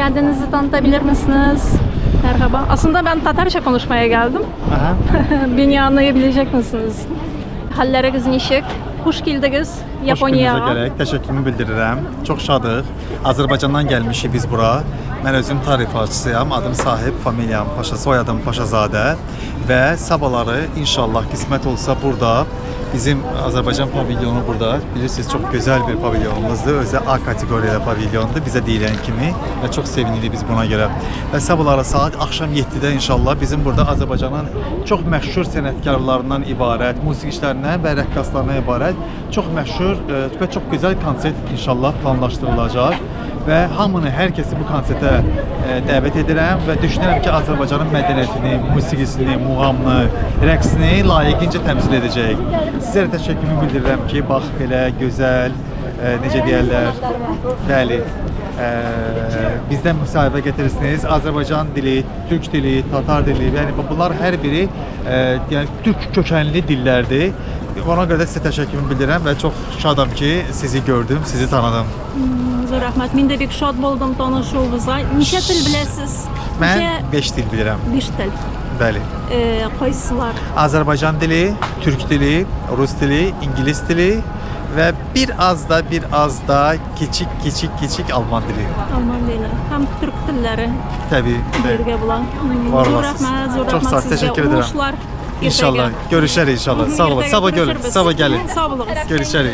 Kendinizi tanıtabilir misiniz? Merhaba. Aslında ben Tatarca konuşmaya geldim. Aha. Beni anlayabilecek misiniz? Halleriniz nişik? Hoş geldiniz Japonya'ya. Hoş gələk. Təşəkkürümü bildirirəm. Çox şadıq. Azərbaycandan gəlmişik biz bura. Mən özüm tarifatçısıyam. Adım Sahib, familiyam Paşa, soyadım Paşazadə və sabahları inşallah qismət olsa burada bizim Azərbaycan pavilyonu burada. Bilirsiniz, çox gözəl bir pavilyonumuzdur. Özü A kateqoriyada pavilyondur. Bizə deyilən kimi və çox sevinirik biz buna görə. Və sabahları saat axşam 7-də inşallah bizim burada Azərbaycanın çox məşhur sənətkarlarından ibarət, musiqiçilərindən və rəqqaslarından ibarət çox məşhur və çox gözəl konsert inşallah planlaşdırılacaq. Və hamını, hər kəsi bu konsertə dəvət edirəm və düşünürəm ki, Azərbaycanın mədəniyyətini, musiqisini, muğamını, rəqsini layiqincə təmsil edəcək. Sizlərə təşəkkürümü bildirirəm ki, bax belə gözəl, necə deyərlər, bəli, bizdən müsahibə getirsiniz. Azərbaycan dili, Türk dili, Tatar dili, yəni bunlar hər biri yəni Türk kökənli dillərdir. Ona görə də sizə təşəkkürümü bildirirəm və çox şadam ki, sizi gördüm, sizi tanıdım. Zor rəhmət. Mən də bir şad oldum tanışığınıza. Neçə dil biləsiniz? Mən 5 dil bilirəm. 5 dil. Bəli. Qaysılar? Azərbaycan dili, Türk dili, Rus dili, İngilis dili və bir az da kiçik Alman dili. Alman dili. Həm Türk dilləri. Təbii. Birgə bulan. Var Zor olasınız. rəhmət, zor Çox sağ ol, rəhmət sizə. təşəkkür edirəm. Uğurlar. İnşallah görüşərik inşallah. Sağ olun. Sabah gəlin. Sabah gəlin. Sağ olun. Görüşərik.